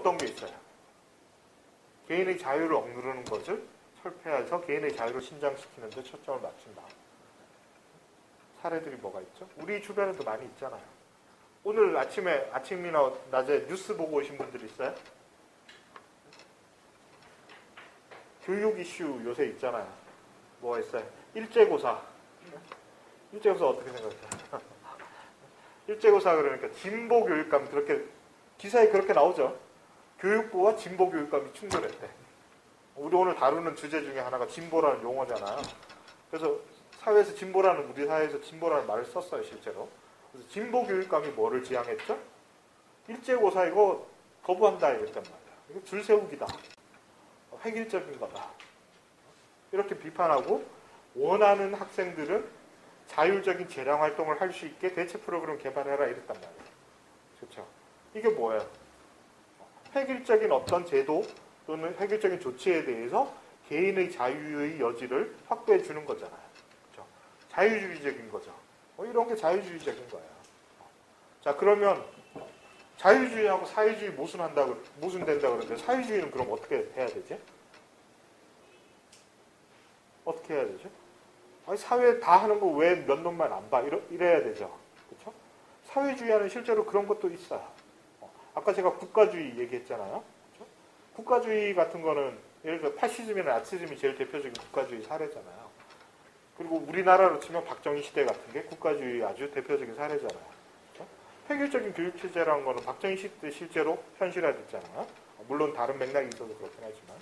어떤 게 있어요? 개인의 자유를 억누르는 것을 철폐해서 개인의 자유를 신장시키는 데 초점을 맞춘다. 사례들이 뭐가 있죠? 우리 주변에도 많이 있잖아요. 오늘 아침이나 낮에 뉴스 보고 오신 분들 있어요? 교육 이슈 요새 있잖아요. 뭐가 있어요? 일제고사. 일제고사 어떻게 생각해요? 일제고사 그러니까 진보교육감 그렇게 기사에 그렇게 나오죠. 교육부와 진보교육감이 충돌했대. 우리 오늘 다루는 주제 중에 하나가 진보라는 용어잖아요. 그래서 사회에서 진보라는 우리 사회에서 진보라는 말을 썼어요 실제로. 그래서 진보교육감이 뭐를 지향했죠? 일제고사 이거 거부한다 이랬단 말이야. 이거 줄 세우기다. 획일적인 거다. 이렇게 비판하고 원하는 학생들은 자율적인 재량 활동을 할 수 있게 대체 프로그램 개발해라 이랬단 말이에요. 그렇죠? 이게 뭐예요? 획일적인 어떤 제도 또는 획일적인 조치에 대해서 개인의 자유의 여지를 확보해 주는 거잖아요. 그렇죠? 자유주의적인 거죠. 이런 게 자유주의적인 거예요. 자, 그러면 자유주의하고 사회주의 모순된다 그러는데 사회주의는 그럼 어떻게 해야 되지? 어떻게 해야 되죠? 아니, 사회 다 하는 거 왜 몇 놈만 안 봐? 이래야 되죠. 그렇죠? 사회주의와는 실제로 그런 것도 있어요. 아까 제가 국가주의 얘기했잖아요. 그렇죠? 국가주의 같은 거는 예를 들어 파시즘이나 나치즘이 제일 대표적인 국가주의 사례잖아요. 그리고 우리나라로 치면 박정희 시대 같은 게 국가주의 아주 대표적인 사례잖아요. 그렇죠? 획일적인 교육체제라는 거는 박정희 시대 실제로 현실화됐잖아요. 물론 다른 맥락이 있어서 그렇긴 하지만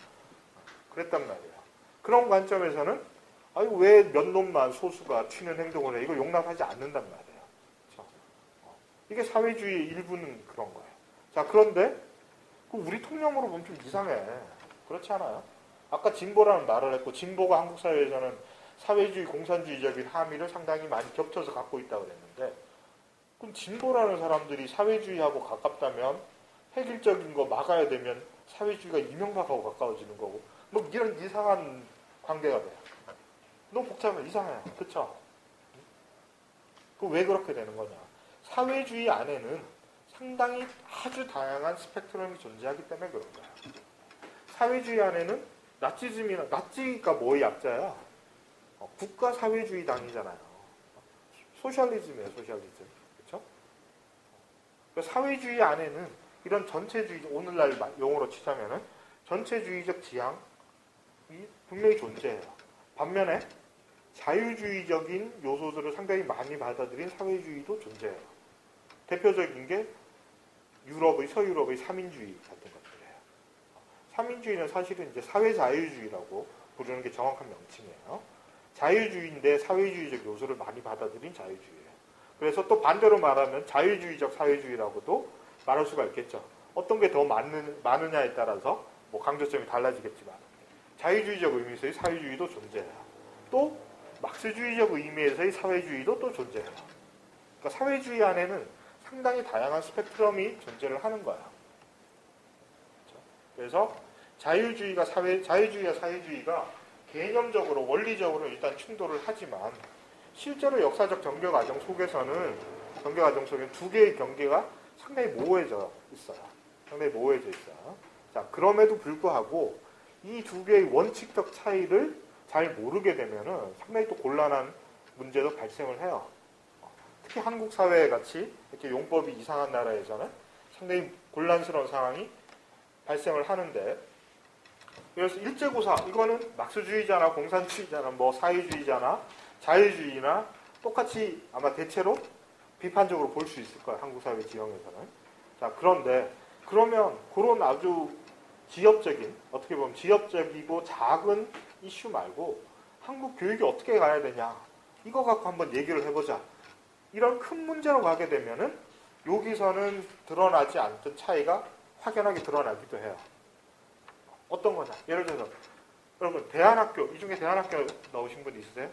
그랬단 말이에요. 그런 관점에서는 왜 몇 놈만 소수가 튀는 행동을 해? 이거 용납하지 않는단 말이에요. 그렇죠? 이게 사회주의의 일부는 그런 거예요. 자, 그런데 우리 통념으로 보면 좀 이상해. 그렇지 않아요? 아까 진보라는 말을 했고 진보가 한국 사회에서는 사회주의, 공산주의적인 함의를 상당히 많이 겹쳐서 갖고 있다고 그랬는데 그럼 진보라는 사람들이 사회주의하고 가깝다면 획일적인 거 막아야 되면 사회주의가 이명박하고 가까워지는 거고 뭐 이런 이상한 관계가 돼요. 너무 복잡해. 이상해요. 그쵸? 왜 그렇게 되는 거냐. 사회주의 안에는 상당히 아주 다양한 스펙트럼이 존재하기 때문에 그런 거예요. 사회주의 안에는 나치가 뭐의 약자야? 국가사회주의당이잖아요. 소셜리즘이에요. 소셜리즘. 그렇죠? 사회주의 안에는 이런 전체주의, 오늘날 용어로 치자면은 전체주의적 지향이 분명히 존재해요. 반면에 자유주의적인 요소들을 상당히 많이 받아들인 사회주의도 존재해요. 대표적인 게 서유럽의 삼인주의 같은 것들이에요. 삼인주의는 사실은 이제 사회자유주의라고 부르는 게 정확한 명칭이에요. 자유주의인데 사회주의적 요소를 많이 받아들인 자유주의예요. 그래서 또 반대로 말하면 자유주의적 사회주의라고도 말할 수가 있겠죠. 어떤 게 더 많으냐에 따라서 뭐 강조점이 달라지겠지만 자유주의적 의미에서의 사회주의도 존재해요. 또 막스주의적 의미에서의 사회주의도 또 존재해요. 그러니까 사회주의 안에는 상당히 다양한 스펙트럼이 존재를 하는 거예요. 그렇죠? 그래서 자유주의와 사회주의가 개념적으로 원리적으로 일단 충돌을 하지만 실제로 역사적 전개 과정 속에는 두 개의 경계가 상당히 모호해져 있어요. 자, 그럼에도 불구하고 이 두 개의 원칙적 차이를 잘 모르게 되면은 상당히 또 곤란한 문제도 발생을 해요. 특히 한국 사회 같이 이렇게 용법이 이상한 나라에서는 상당히 곤란스러운 상황이 발생을 하는데, 그래서 일제고사 이거는 막스주의자나 공산주의자나 뭐 사회주의자나 자유주의나 똑같이 아마 대체로 비판적으로 볼 수 있을 거예요. 한국 사회 지형에서는. 자, 그런데 그러면 그런 아주 어떻게 보면 지역적이고 작은 이슈 말고 한국 교육이 어떻게 가야 되냐, 이거 갖고 한번 얘기를 해보자. 이런 큰 문제로 가게 되면은 여기서는 드러나지 않던 차이가 확연하게 드러나기도 해요. 어떤 거냐? 예를 들어서 여러분 대안학교, 이 중에 대안학교 나오신 분 있으세요?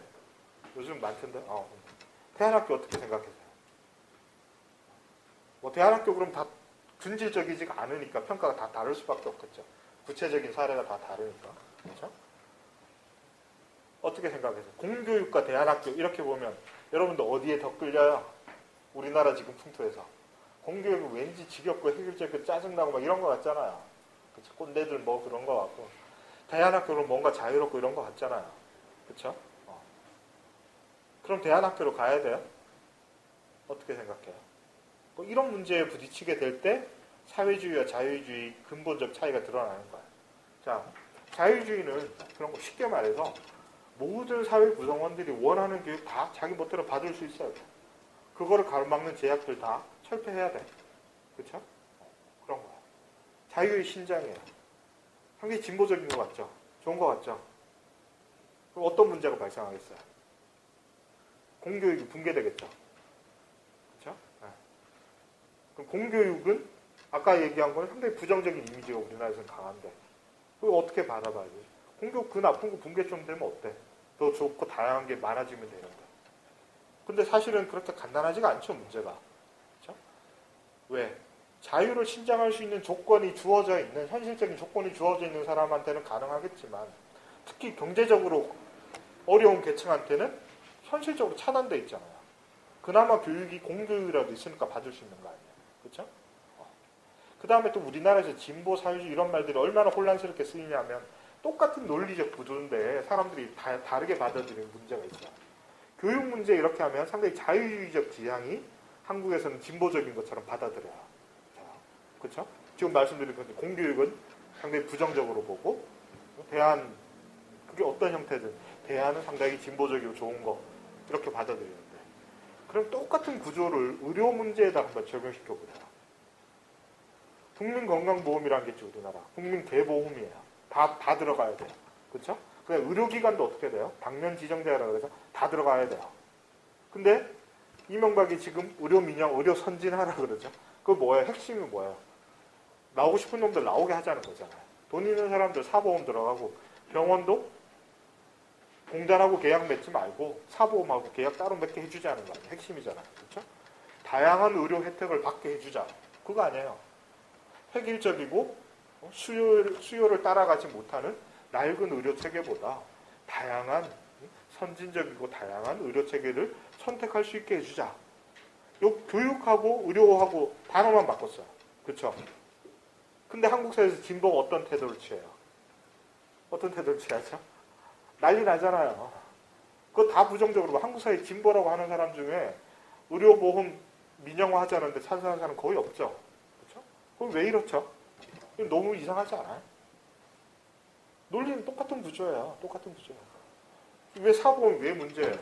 요즘 많던데. 대안학교 어떻게 생각하세요? 뭐 대안학교 그럼 다 준질적이지가 않으니까 평가가 다 다를 수밖에 없겠죠. 구체적인 사례가 다 다르니까. 그렇죠? 어떻게 생각하세요? 공교육과 대안학교 이렇게 보면 여러분들 어디에 더 끌려요? 우리나라 지금 풍토에서 공교육은 왠지 지겹고 해결책이 짜증나고 막 이런 거 같잖아요. 그쵸? 꼰대들 뭐 그런 거 같고. 대안학교는 뭔가 자유롭고 이런 거 같잖아요. 그쵸? 그럼 대안학교로 가야 돼요? 어떻게 생각해요? 뭐 이런 문제에 부딪히게 될 때 사회주의와 자유주의 근본적 차이가 드러나는 거예요. 자, 자유주의는 그런 거 쉽게 말해서 모든 사회 구성원들이 원하는 교육 다 자기 멋대로 받을 수 있어야 돼. 그거를 가로막는 제약들 다 철폐해야 돼. 그쵸? 그런 거야. 자유의 신장이에요. 상당히 진보적인 것 같죠? 좋은 것 같죠? 그럼 어떤 문제가 발생하겠어요? 공교육이 붕괴되겠죠? 그쵸? 네. 그럼 공교육은 아까 얘기한 건 상당히 부정적인 이미지가 우리나라에서는 강한데 그걸 어떻게 받아봐야 돼? 공교육 그 나쁜 거 붕괴 좀 되면 어때? 더 좋고 다양한 게 많아지면 되는데. 근데 사실은 그렇게 간단하지가 않죠, 문제가. 그렇죠? 왜? 자유를 신장할 수 있는 조건이 주어져 있는, 현실적인 조건이 주어져 있는 사람한테는 가능하겠지만, 특히 경제적으로 어려운 계층한테는 현실적으로 차단돼 있잖아요. 그나마 교육이 공교육이라도 있으니까 받을 수 있는 거 아니에요. 그렇죠? 그 다음에 또 우리나라에서 진보, 사회주의 이런 말들이 얼마나 혼란스럽게 쓰이냐면 똑같은 논리적 구조인데 사람들이 다르게 받아들이는 문제가 있어요. 교육 문제 이렇게 하면 상당히 자유주의적 지향이 한국에서는 진보적인 것처럼 받아들여요. 그렇죠? 지금 말씀드린 건데 공교육은 상당히 부정적으로 보고 그게 어떤 형태든 대안은 상당히 진보적이고 좋은 거 이렇게 받아들이는데 그럼 똑같은 구조를 의료 문제에다 한번 적용시켜 보세요. 국민건강보험이라는 게 있죠, 우리나라. 국민개보험이에요. 다 들어가야 돼요. 그렇죠? 그냥 의료기관도 어떻게 돼요? 당면 지정제라고 해서 다 들어가야 돼요. 근데 이명박이 지금 의료민영, 의료선진하라 그러죠. 그거 뭐예요? 핵심이 뭐예요? 나오고 싶은 놈들 나오게 하자는 거잖아요. 돈 있는 사람들 사보험 들어가고 병원도 공단하고 계약 맺지 말고 사보험하고 계약 따로 맺게 해주자는 거 아니에요. 핵심이잖아요. 그렇죠? 다양한 의료 혜택을 받게 해주자. 그거 아니에요. 획일적이고 수요를 따라가지 못하는 낡은 의료 체계보다 다양한 선진적이고 다양한 의료 체계를 선택할 수 있게 해주자. 요 교육하고 의료하고 단어만 바꿨어요. 그렇죠? 근데 한국 사회에서 진보가 어떤 태도를 취해요? 어떤 태도를 취하죠? 난리 나잖아요. 그거 다 부정적으로 한국 사회 진보라고 하는 사람 중에 의료보험 민영화하자는데 찬성하는 사람 거의 없죠. 그렇죠? 그럼 왜 이렇죠? 너무 이상하지 않아요? 논리는 똑같은 구조예요. 똑같은 구조예요. 왜 사보험이 왜 문제예요?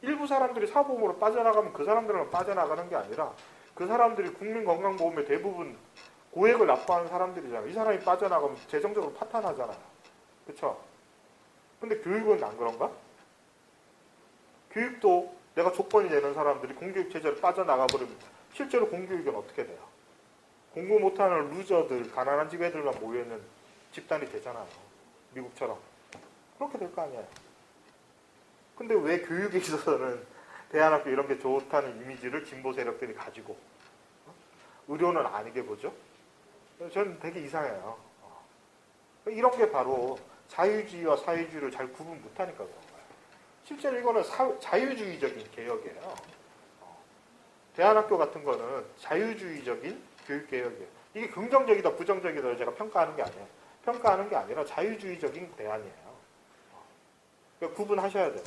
일부 사람들이 사보험으로 빠져나가면 그 사람들은 빠져나가는 게 아니라 그 사람들이 국민건강보험의 대부분 고액을 납부하는 사람들이잖아요. 이 사람이 빠져나가면 재정적으로 파탄하잖아요. 그렇죠? 근데 교육은 안 그런가? 교육도 내가 조건이 되는 사람들이 공교육 체제로 빠져나가 버리면 실제로 공교육은 어떻게 돼요? 공부 못하는 루저들, 가난한 집 애들만 모여있는 집단이 되잖아요. 미국처럼. 그렇게 될 거 아니에요. 근데 왜 교육에 있어서는 대안학교 이런 게 좋다는 이미지를 진보 세력들이 가지고 의료는 아니게 보죠? 저는 되게 이상해요. 이런 게 바로 자유주의와 사회주의를 잘 구분 못하니까 그런 거예요. 실제로 이거는 자유주의적인 개혁이에요. 대안학교 같은 거는 자유주의적인 교육개혁이에요. 이게 긍정적이다 부정적이다 제가 평가하는 게 아니에요. 평가하는 게 아니라 자유주의적인 대안이에요. 그러니까 구분하셔야 돼요.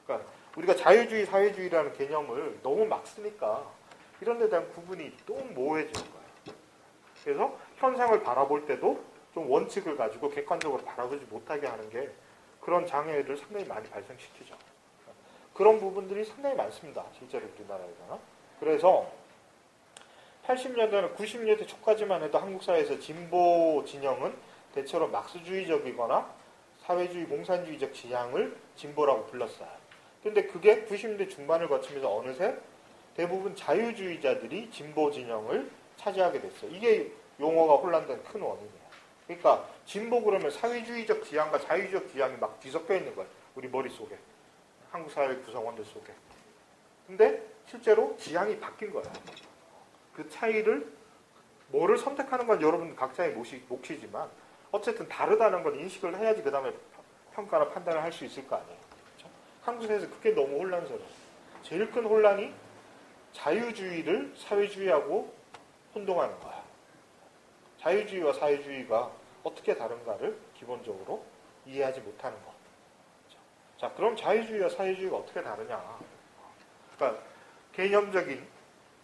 그러니까 우리가 자유주의, 사회주의라는 개념을 너무 막 쓰니까 이런 데 대한 구분이 너무 모호해지는 거예요. 그래서 현상을 바라볼 때도 좀 원칙을 가지고 객관적으로 바라보지 못하게 하는 게 그런 장애를 상당히 많이 발생시키죠. 그런 부분들이 상당히 많습니다. 실제로 우리나라에서는. 그래서 80년대나 90년대 초까지만 해도 한국 사회에서 진보 진영은 대체로 막스주의적이거나 사회주의, 공산주의적 지향을 진보라고 불렀어요. 근데 그게 90년대 중반을 거치면서 어느새 대부분 자유주의자들이 진보 진영을 차지하게 됐어요. 이게 용어가 혼란된 큰 원인이에요. 그러니까 진보 그러면 사회주의적 지향과 자유주의적 지향이 막 뒤섞여 있는 거예요. 우리 머릿속에. 한국 사회 구성원들 속에. 근데 실제로 지향이 바뀐 거예요. 그 차이를 뭐를 선택하는 건 여러분 각자의 몫이지만 어쨌든 다르다는 건 인식을 해야지 그 다음에 평가나 판단을 할 수 있을 거 아니에요. 그렇죠? 한국 사회에서 그게 너무 혼란스러워요. 제일 큰 혼란이 자유주의를 사회주의하고 혼동하는 거야. 자유주의와 사회주의가 어떻게 다른가를 기본적으로 이해하지 못하는 거. 자, 그럼 자유주의와 사회주의가 어떻게 다르냐? 그러니까 개념적인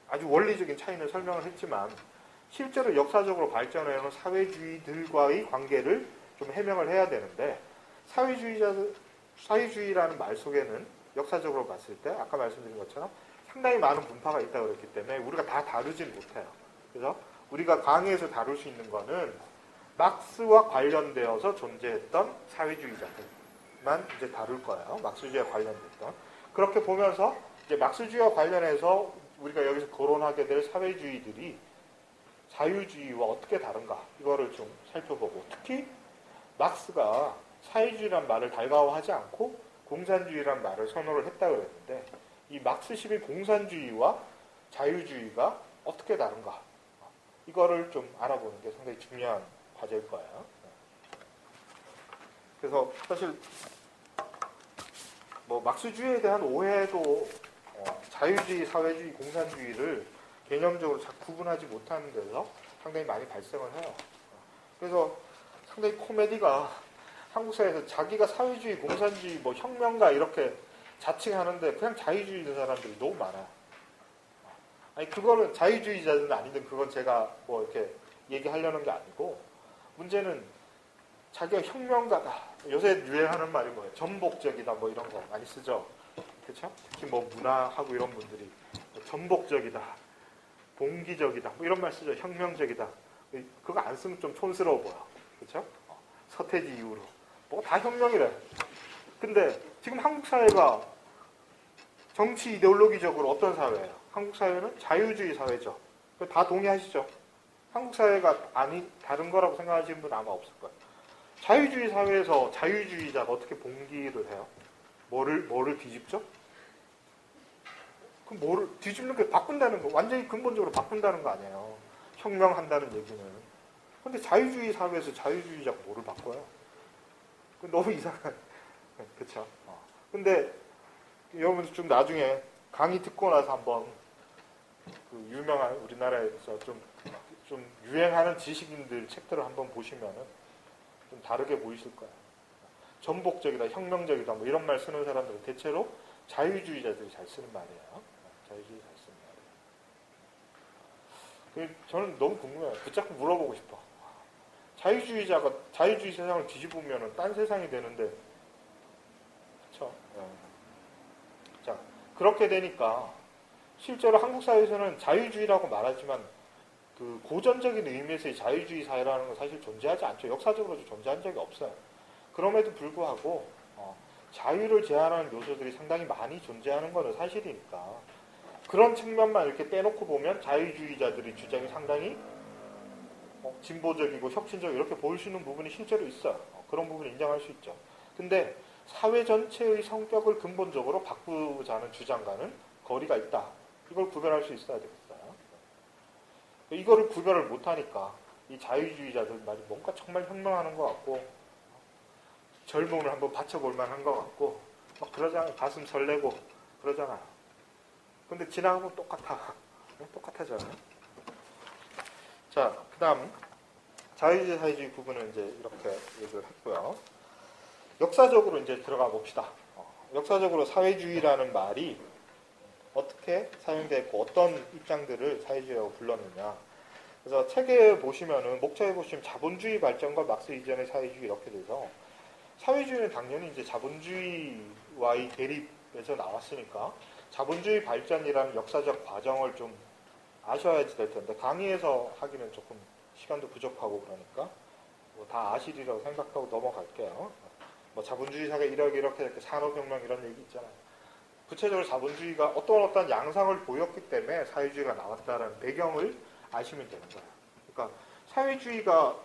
아주 원리적인 차이는 설명을 했지만 실제로 역사적으로 발전해온 사회주의들과의 관계를 좀 해명을 해야 되는데 사회주의라는 말 속에는 역사적으로 봤을 때 아까 말씀드린 것처럼 상당히 많은 분파가 있다고 그랬기 때문에 우리가 다 다루진 못해요. 그래서 우리가 강의에서 다룰 수 있는 거는 막스와 관련되어서 존재했던 사회주의자들만 이제 다룰 거예요. 막스주의와 관련됐던. 그렇게 보면서 이제 막스주의와 관련해서 우리가 여기서 거론하게 될 사회주의들이 자유주의와 어떻게 다른가 이거를 좀 살펴보고 특히 막스가 사회주의란 말을 달가워하지 않고 공산주의란 말을 선호를 했다고 그랬는데 이 막스식의 공산주의와 자유주의가 어떻게 다른가 이거를 좀 알아보는 게 상당히 중요한 과제일 거예요. 그래서 사실 뭐 막스주의에 대한 오해도 자유주의, 사회주의, 공산주의를 개념적으로 잘 구분하지 못하는 데서 상당히 많이 발생을 해요. 그래서 상당히 코미디가 한국 사회에서 자기가 사회주의, 공산주의, 뭐 혁명가 이렇게 자칭하는데 그냥 자유주의인 사람들이 너무 많아요. 아니 그거는 자유주의자든 아니든 그건 제가 뭐 이렇게 얘기하려는 게 아니고 문제는 자기가 혁명가다. 요새 유행하는 말이 뭐예요? 전복적이다 뭐 이런 거 많이 쓰죠. 그렇죠? 특히 뭐 문화하고 이런 분들이 전복적이다. 봉기적이다. 뭐 이런 말 쓰죠. 혁명적이다. 그거 안 쓰면 좀 촌스러워 보여. 그렇죠? 서태지 이후로. 뭐 다 혁명이래. 근데 지금 한국 사회가 정치 이데올로기적으로 어떤 사회예요? 한국 사회는 자유주의 사회죠. 다 동의하시죠? 한국 사회가 다른 거라고 생각하시는 분 아마 없을 거예요. 자유주의 사회에서 자유주의자가 어떻게 봉기를 해요? 뭐를 뒤집죠? 그럼 뭐를 뒤집는 게 바꾼다는 거, 완전히 근본적으로 바꾼다는 거 아니에요. 혁명한다는 얘기는. 근데 자유주의 사회에서 자유주의자가 뭐를 바꿔요? 너무 이상한. 그쵸? 근데 여러분 좀 나중에 강의 듣고 나서 한번 그 유명한 우리나라에서 좀 유행하는 지식인들 책들을 한번 보시면은 좀 다르게 보이실 거예요. 전복적이다, 혁명적이다, 뭐 이런 말 쓰는 사람들은 대체로 자유주의자들이 잘 쓰는 말이에요. 자유주의 잘 쓰는 말이에요. 저는 너무 궁금해요. 붙잡고 물어보고 싶어. 자유주의자가 자유주의 세상을 뒤집으면 딴 세상이 되는데, 그렇죠? 자, 그렇게 되니까 실제로 한국 사회에서는 자유주의라고 말하지만 그 고전적인 의미에서의 자유주의 사회라는 건 사실 존재하지 않죠. 역사적으로도 존재한 적이 없어요. 그럼에도 불구하고 자유를 제한하는 요소들이 상당히 많이 존재하는 것은 사실이니까 그런 측면만 이렇게 떼놓고 보면 자유주의자들의 주장이 상당히 진보적이고 혁신적이고 이렇게 보일 수 있는 부분이 실제로 있어요. 그런 부분을 인정할 수 있죠. 근데 사회 전체의 성격을 근본적으로 바꾸자는 주장과는 거리가 있다. 이걸 구별할 수 있어야 되겠어요. 이거를 구별을 못하니까 이 자유주의자들 말이 뭔가 정말 혁명하는 것 같고 젊음을 한번 바쳐볼 만한 것 같고 막 그러잖아요. 가슴 설레고 그러잖아요. 근데 지나가면 똑같아져요. 자, 그 다음 자유주의, 사회주의 구분은 이제 이렇게 얘기를 했고요. 역사적으로 이제 들어가 봅시다. 역사적으로 사회주의라는 말이 어떻게 사용됐고 어떤 입장들을 사회주의라고 불렀느냐. 그래서 책에 보시면은 목차에 보시면 자본주의 발전과 막스 이전의 사회주의 이렇게 돼서 사회주의는 당연히 이제 자본주의와의 대립에서 나왔으니까 자본주의 발전이라는 역사적 과정을 좀 아셔야지 될 텐데 강의에서 하기는 조금 시간도 부족하고 그러니까 뭐 다 아시리라고 생각하고 넘어갈게요. 뭐 자본주의 사회 이렇게 산업혁명 이런 얘기 있잖아요. 구체적으로 자본주의가 어떤 양상을 보였기 때문에 사회주의가 나왔다는 배경을 아시면 되는 거예요. 그러니까 사회주의가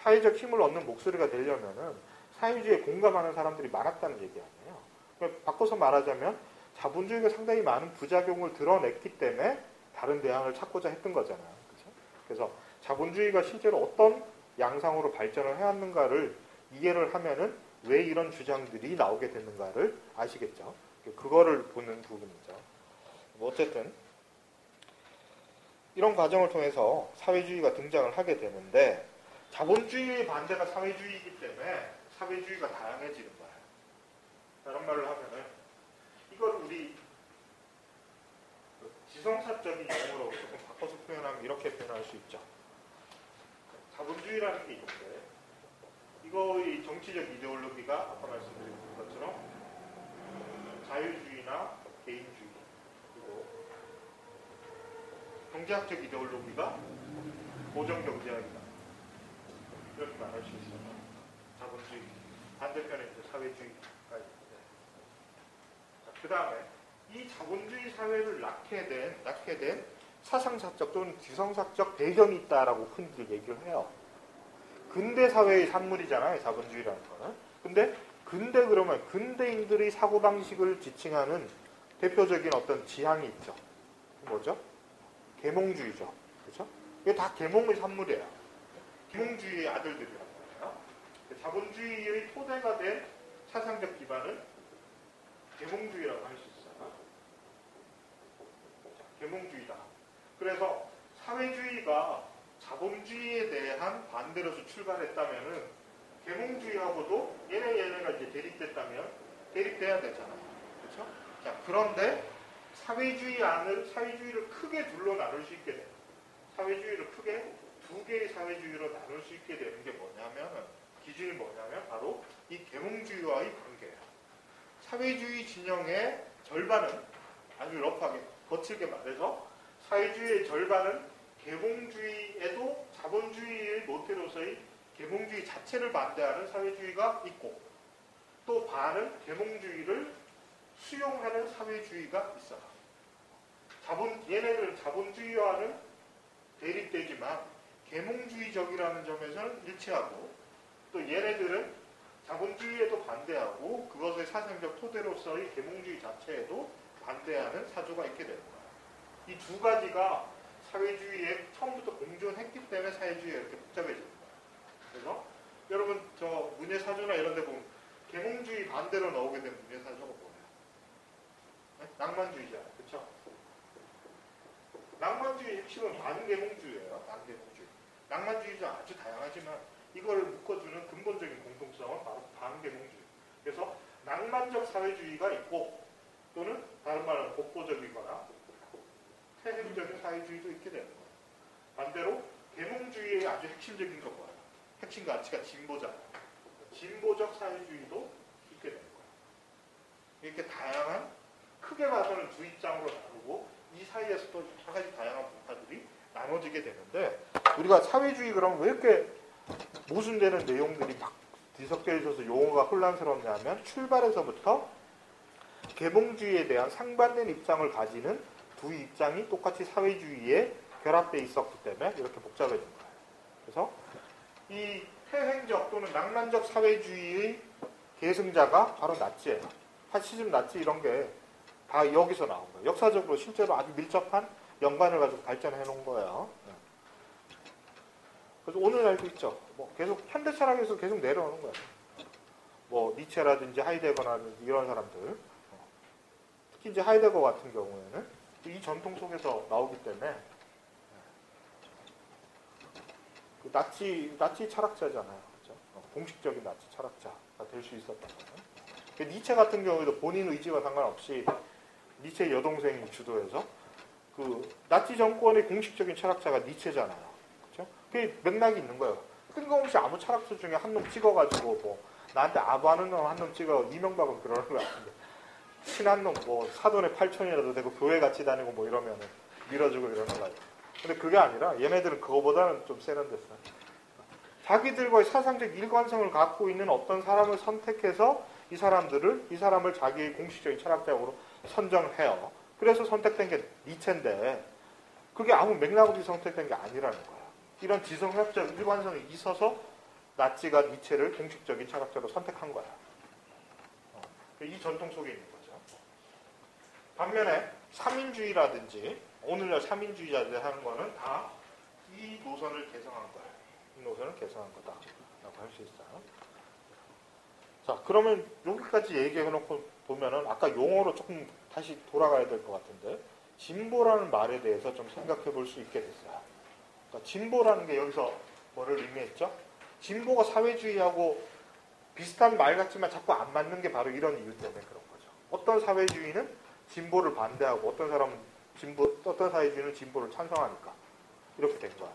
사회적 힘을 얻는 목소리가 되려면은 사회주의에 공감하는 사람들이 많았다는 얘기 아니에요. 그러니까 바꿔서 말하자면 자본주의가 상당히 많은 부작용을 드러냈기 때문에 다른 대안을 찾고자 했던 거잖아요. 그렇죠? 그래서 자본주의가 실제로 어떤 양상으로 발전을 해왔는가를 이해를 하면은 왜 이런 주장들이 나오게 됐는가를 아시겠죠. 그거를 보는 부분이죠. 뭐 어쨌든 이런 과정을 통해서 사회주의가 등장을 하게 되는데 자본주의의 반대가 사회주의이기 때문에 사회주의가 다양해지는 거예요. 다른 말로 하면은 이걸 우리 지성사적인 용어로 조금 바꿔서 표현하면 이렇게 표현할 수 있죠. 자본주의라는 게 있는데 이거의 정치적 이데올로기가 아까 말씀드린 것처럼 자유주의나 개인주의 그리고 경제학적 이데올로기가 보정경제학이다. 이렇게 말할 수 있어요. 자본주의 반대편에 이제 사회주의가 있는데 그 다음에 이 자본주의 사회를 낳게 된 사상사적 또는 지성사적 배경이 있다라고 흔히들 얘기를 해요. 근대 사회의 산물이잖아요, 자본주의라는 거는. 근데 그러면 근대인들의 사고방식을 지칭하는 대표적인 어떤 지향이 있죠. 뭐죠? 계몽주의죠. 그렇죠? 이게 다 계몽의 산물이에요. 계몽주의의 아들들이란 말이에요. 자본주의의 토대가 된 사상적 기반은 계몽주의라고 할 수 있어요. 계몽주의다. 그래서 사회주의가 자본주의에 대한 반대로서 출발했다면은 계몽주의하고도 얘네가 이제 대립됐다면 대립돼야 되잖아요. 그렇죠? 자, 그런데 사회주의를 크게 둘로 나눌 수 있게 돼요. 사회주의를 크게 두 개의 사회주의로 나눌 수 있게 되는 게 뭐냐면 기준이 뭐냐면 바로 이 계몽주의와의 관계예요. 사회주의 진영의 절반은 아주 러프하게 거칠게 말해서 사회주의의 절반은 계몽주의에도 자본주의의 모태로서의 계몽주의 자체를 반대하는 사회주의가 있고 또 반은 계몽주의를 수용하는 사회주의가 있어요. 얘네들은 자본주의와는 대립되지만 계몽주의적이라는 점에서는 일치하고 또 얘네들은 자본주의에도 반대하고 그것의 사상적 토대로서의 계몽주의 자체에도 반대하는 사조가 있게 되는 거예요. 이 두 가지가 사회주의에 처음부터 공존했기 때문에 사회주의가 이렇게 복잡해지는 거예요. 그래서 여러분 저 문예사조나 이런 데 보면 계몽주의 반대로 나오게 된 문예사조가 뭐예요? 네? 낭만주의잖아요. 그렇죠? 낭만주의 핵심은 반계몽주의예요. 반계몽주의. 낭만주의자 아주 다양하지만 이걸 묶어주는 근본적인 공통성은 바로 반계몽주의. 그래서 낭만적 사회주의가 있고 또는 다른 말은 복고적이거나 태행적인 사회주의도 있게 되는 거예요. 반대로 계몽주의의 아주 핵심적인 건 뭐예요? 핵심 가치가 진보잖아요. 진보적 사회주의도 있게 되는 거예요. 이렇게 다양한 크게 봐서는 두 입장으로 나누고 이 사이에서 또 여러 가지 다양한 분파들이 나눠지게 되는데 우리가 사회주의 그러면 왜 이렇게 모순되는 내용들이 막 뒤섞여 있어서 용어가 혼란스럽냐면 출발에서부터 계몽주의에 대한 상반된 입장을 가지는 두 입장이 똑같이 사회주의에 결합되어 있었기 때문에 이렇게 복잡해진 거예요. 그래서 이 태행적 또는 낭만적 사회주의의 계승자가 바로 나치예요. 파시즘, 나치 이런 게 다 여기서 나온 거예요. 역사적으로 실제로 아주 밀접한 연관을 가지고 발전해 놓은 거예요. 그래서 오늘날도 있죠. 뭐 계속 현대 철학에서 계속 내려오는 거예요. 뭐 니체라든지 하이데거라든지 이런 사람들. 특히 이제 하이데거 같은 경우에는 이 전통 속에서 나오기 때문에 그 나치 철학자잖아요. 그렇죠? 공식적인 나치 철학자가 될 수 있었던 거예요. 니체 같은 경우에도 본인 의지와 상관없이 니체의 여동생이 주도해서 그 나치 정권의 공식적인 철학자가 니체잖아요. 그렇죠? 그게 맥락이 있는 거예요. 뜬금없이 아무 철학자 중에 한 놈 찍어가지고 뭐 나한테 아부하는 놈 한 놈 찍어 이명박은 그러는 거 같은데 친한 놈 뭐 사돈의 8천이라도 되고 교회 같이 다니고 뭐 이러면 밀어주고 이러는 거예요. 근데 그게 아니라 얘네들은 그거보다는 좀 세련됐어요. 자기들과의 사상적 일관성을 갖고 있는 어떤 사람을 선택해서 이 사람을 자기의 공식적인 철학자로 선정해요. 그래서 선택된 게 니체인데 그게 아무 맥락 없이 선택된 게 아니라는 거예요. 이런 지성학적 일관성이 있어서 나치가 니체를 공식적인 철학자로 선택한 거야. 이 전통 속에 있는 거죠. 반면에 3인주의라든지 오늘날 3인주의자들 하는 거는 다 이 노선을 개성한 거예요. 이 노선을 개성한 거다라고 할 수 있어요. 자, 그러면 여기까지 얘기해놓고 보면은 아까 용어로 조금 다시 돌아가야 될 것 같은데 진보라는 말에 대해서 좀 생각해 볼 수 있게 됐어요. 그러니까 진보라는 게 여기서 뭐를 의미했죠? 진보가 사회주의하고 비슷한 말 같지만 자꾸 안 맞는 게 바로 이런 이유 때문에 그런 거죠. 어떤 사회주의는 진보를 반대하고 어떤 사회주의는 진보를 찬성하니까 이렇게 된 거예요.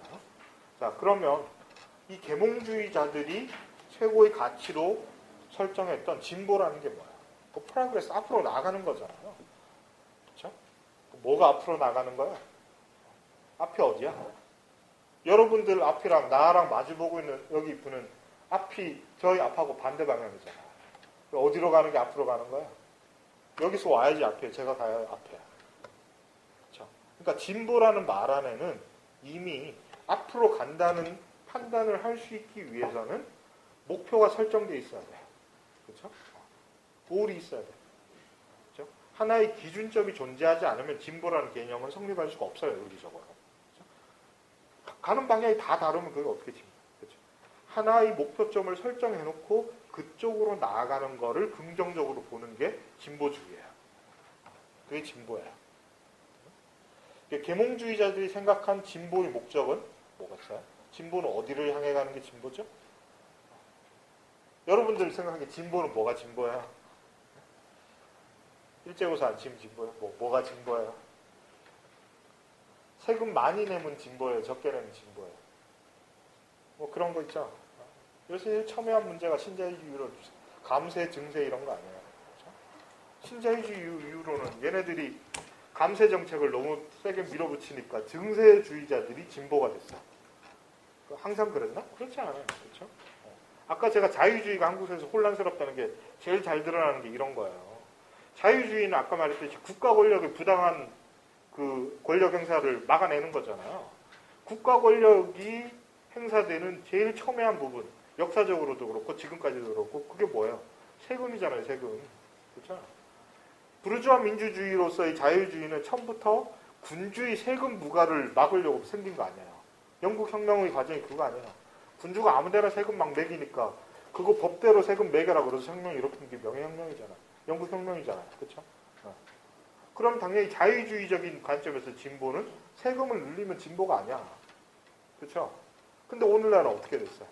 자, 그러면 이 계몽주의자들이 최고의 가치로 설정했던 진보라는 게 뭐야? 그 프로그레스 앞으로 나가는 거잖아요. 그렇죠? 뭐가 앞으로 나가는 거야? 앞이 어디야? 여러분들 앞이랑 나랑 마주보고 있는 여기 분은 앞이 저희 앞하고 반대 방향이잖아요. 어디로 가는 게 앞으로 가는 거야? 여기서 와야지 앞에, 제가 가야 앞에. 그렇죠? 그러니까 진보라는 말 안에는 이미 앞으로 간다는 판단을 할 수 있기 위해서는 목표가 설정되어 있어야 돼요. 그렇죠? 골이 있어야 돼요. 그렇죠? 하나의 기준점이 존재하지 않으면 진보라는 개념은 성립할 수가 없어요. 논리적으로. 그렇죠? 가는 방향이 다 다르면 그게 어떻게 진보? 그렇죠? 하나의 목표점을 설정해놓고 그쪽으로 나아가는 거를 긍정적으로 보는 게 진보주의예요. 그게 진보예요. 계몽주의자들이 생각한 진보의 목적은 뭐겠어요? 진보는 어디를 향해 가는 게 진보죠? 여러분들 생각하기에 진보는 뭐가 진보야? 일제고사 안 치면 진보야? 뭐가 진보야? 세금 많이 내면 진보예요? 적게 내면 진보예요? 뭐 그런 거 있죠? 요새 첨예한 문제가 신자유주의로 감세, 증세 이런 거 아니에요. 그렇죠? 신자유주의 이후로는 얘네들이 감세 정책을 너무 세게 밀어붙이니까 증세주의자들이 진보가 됐어. 항상 그랬나? 그렇지 않아요. 그렇죠? 아까 제가 자유주의가 한국에서 혼란스럽다는 게 제일 잘 드러나는 게 이런 거예요. 자유주의는 아까 말했듯이 국가 권력의 부당한 그 권력 행사를 막아내는 거잖아요. 국가 권력이 행사되는 제일 첨예한 부분, 역사적으로도 그렇고 지금까지도 그렇고 그게 뭐예요? 세금이잖아요. 세금. 그렇죠? 부르주아 민주주의로서의 자유주의는 처음부터 군주의 세금 부과를 막으려고 생긴 거 아니에요. 영국 혁명의 과정이 그거 아니에요. 군주가 아무데나 세금 막 매기니까 그거 법대로 세금 매겨라 그래서 혁명이 일으킨 게 명예혁명이잖아요. 영국 혁명이잖아요. 그렇죠? 그럼 당연히 자유주의적인 관점에서 진보는 세금을 늘리면 진보가 아니야. 그렇죠? 근데 오늘날은 어떻게 됐어요?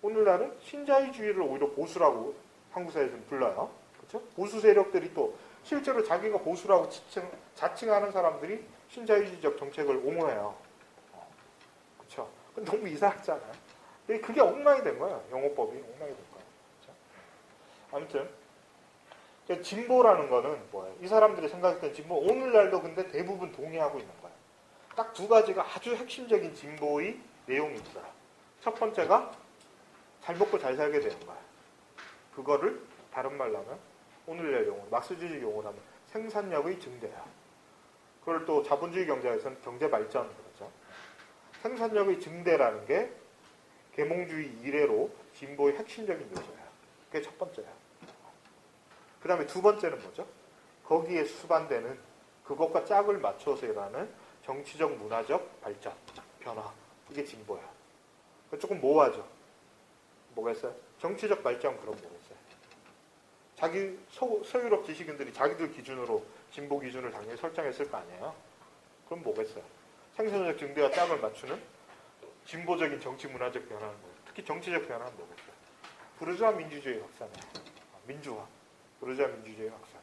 오늘날은 신자유주의를 오히려 보수라고 한국 사회에서는 불러요. 그렇죠? 보수 세력들이 또 실제로 자기가 보수라고 자칭하는 사람들이 신자유주의적 정책을 옹호해요. 그렇죠? 너무 이상하잖아요. 그게 엉망이 된 거예요. 영어법이 엉망이 된 거예요. 그렇죠? 아무튼 진보라는 거는 뭐예요? 이 사람들이 생각했던 진보 오늘날도 근데 대부분 동의하고 있는 거예요. 딱 두 가지가 아주 핵심적인 진보의 내용이 있어요. 첫 번째가 잘 먹고 잘 살게 되는 거예요. 그거를 다른 말로 하면 오늘날 용어, 막스주의 용어로 하면 생산력의 증대야. 그걸 또 자본주의 경제에서는 경제발전 그러죠. 생산력의 증대라는 게 계몽주의 이래로 진보의 핵심적인 요소예요. 그게 첫 번째예요. 그 다음에 두 번째는 뭐죠? 거기에 수반되는 그것과 짝을 맞춰서 일하는 정치적 문화적 발전, 변화. 이게 진보야. 조금 모호하죠? 뭐가 있어요? 정치적 발전 그런 뭐가 있어요? 자기 서유럽 지식인들이 자기들 기준으로 진보 기준을 당연히 설정했을 거 아니에요? 그럼 뭐겠어요? 생산적 증대와 짝을 맞추는 진보적인 정치 문화적 변화는 뭐예요? 특히 정치적 변화는 뭐겠어요? 부르주아 민주주의 확산이에요. 민주화. 부르주아 민주주의 확산.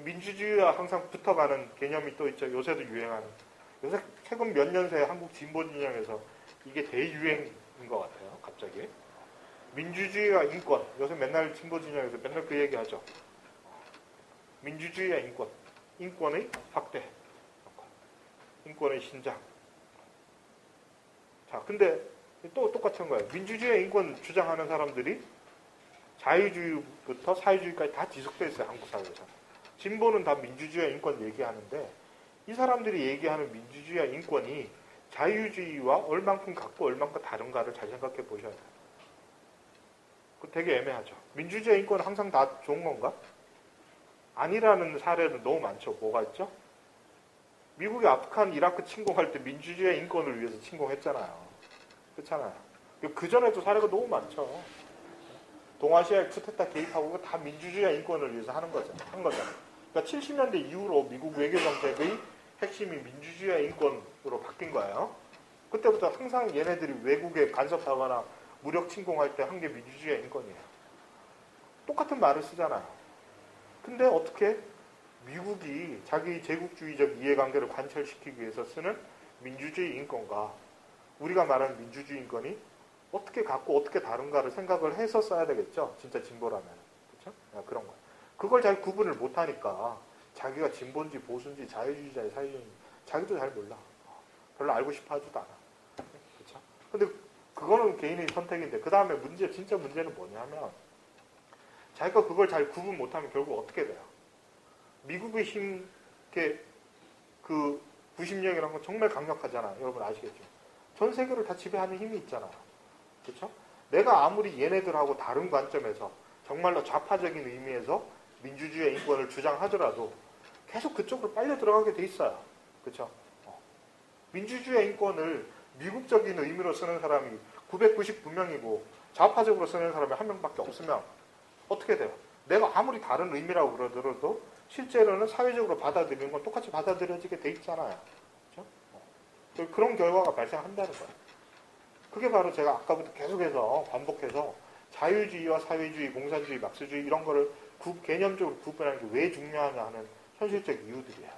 민주주의와 항상 붙어가는 개념이 또 있죠. 요새도 유행하는. 요새 최근 몇 년 새에 한국 진보 진영에서 이게 대유행인 것 같아요. 갑자기. 민주주의와 인권. 요새 맨날 진보 진영에서 맨날 그 얘기 하죠. 민주주의와 인권. 인권의 확대. 인권의 신장. 자, 근데 또 똑같은 거예요. 민주주의와 인권 주장하는 사람들이 자유주의부터 사회주의까지 다 뒤섞여 있어요. 한국 사회에서. 진보는 다 민주주의와 인권 얘기하는데 이 사람들이 얘기하는 민주주의와 인권이 자유주의와 얼만큼 같고 얼만큼 다른가를 잘 생각해 보셔야 돼요. 그거 되게 애매하죠. 민주주의와 인권은 항상 다 좋은 건가? 아니라는 사례는 너무 많죠. 뭐가 있죠? 미국이 아프간, 이라크 침공할 때 민주주의와 인권을 위해서 침공했잖아요. 그렇잖아요. 그 전에도 사례가 너무 많죠. 동아시아의 쿠데타 개입하고 다 민주주의와 인권을 위해서 하는 거죠. 한 거죠. 그러니까 70년대 이후로 미국 외교 정책의 핵심이 민주주의와 인권으로 바뀐 거예요. 그때부터 항상 얘네들이 외국에 간섭하거나 무력 침공할 때 한 게 민주주의와 인권이에요. 똑같은 말을 쓰잖아요. 근데 어떻게 미국이 자기 제국주의적 이해관계를 관철시키기 위해서 쓰는 민주주의 인권과 우리가 말하는 민주주의 인권이 어떻게 같고 어떻게 다른가를 생각을 해서 써야 되겠죠. 진짜 진보라면. 그렇죠? 그런 거예요. 그걸 잘 구분을 못하니까 자기가 진보인지 보수인지 자유주의자의 사회주의인지 자기도 잘 몰라. 별로 알고 싶어 하지도 않아. 그렇죠? 근데 그거는 개인의 선택인데 그 다음에 진짜 문제는 뭐냐면 자기가 그걸 잘 구분 못하면 결국 어떻게 돼요? 미국의 힘, 그 구심력이라는 건 정말 강력하잖아요. 여러분 아시겠죠? 전 세계를 다 지배하는 힘이 있잖아요. 그렇죠? 내가 아무리 얘네들하고 다른 관점에서 정말로 좌파적인 의미에서 민주주의 인권을 주장하더라도 계속 그쪽으로 빨려 들어가게 돼 있어요. 그렇죠? 민주주의 인권을 미국적인 의미로 쓰는 사람이 999명이고 좌파적으로 쓰는 사람이 1명밖에 없으면 어떻게 돼요? 내가 아무리 다른 의미라고 그러더라도 실제로는 사회적으로 받아들이는 건 똑같이 받아들여지게 돼 있잖아요. 그렇죠? 그런 결과가 발생한다는 거예요. 그게 바로 제가 아까부터 계속해서 반복해서 자유주의와 사회주의, 공산주의, 막스주의 이런 거를 개념적으로 구분하는 게 왜 중요하냐 하는 현실적 이유들이에요.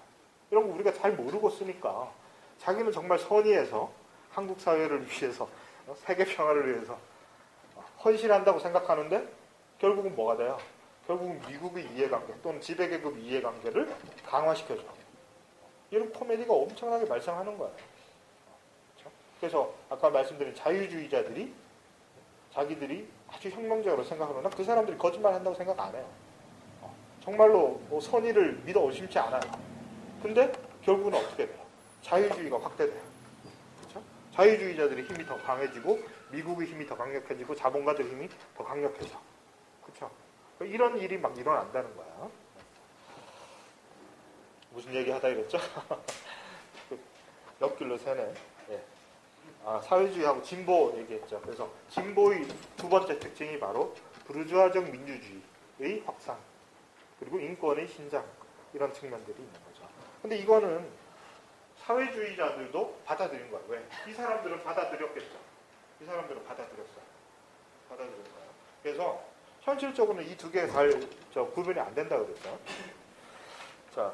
이런 거 우리가 잘 모르고 쓰니까 자기는 정말 선의해서 한국 사회를 위해서 세계 평화를 위해서 헌신한다고 생각하는데 결국은 뭐가 돼요? 결국은 미국의 이해관계 또는 지배계급 이해관계를 강화시켜줘. 이런 코미디가 엄청나게 발생하는 거예요. 그렇죠? 그래서 아까 말씀드린 자유주의자들이 자기들이 아주 혁명적으로 생각하는 그 사람들이 거짓말 한다고 생각 안 해요. 정말로 선의를 믿어 의심치 않아요. 근데 결국은 어떻게 돼요? 자유주의가 확대돼요. 그렇죠? 자유주의자들의 힘이 더 강해지고 미국의 힘이 더 강력해지고 자본가들의 힘이 더 강력해져. 그렇죠? 이런 일이 막 일어난다는 거야. 무슨 얘기 하다 이랬죠? 옆길로 새네. 네. 사회주의하고 진보 얘기했죠. 그래서 진보의 두 번째 특징이 바로 부르주아적 민주주의의 확산 그리고 인권의 신장 이런 측면들이 있는 거죠. 근데 이거는 사회주의자들도 받아들인 거예요. 왜? 이 사람들은 받아들였겠죠. 이 사람들은 받아들였어요. 그래서 현실적으로는 이 두 개 구분이 안 된다고 그랬죠. 자,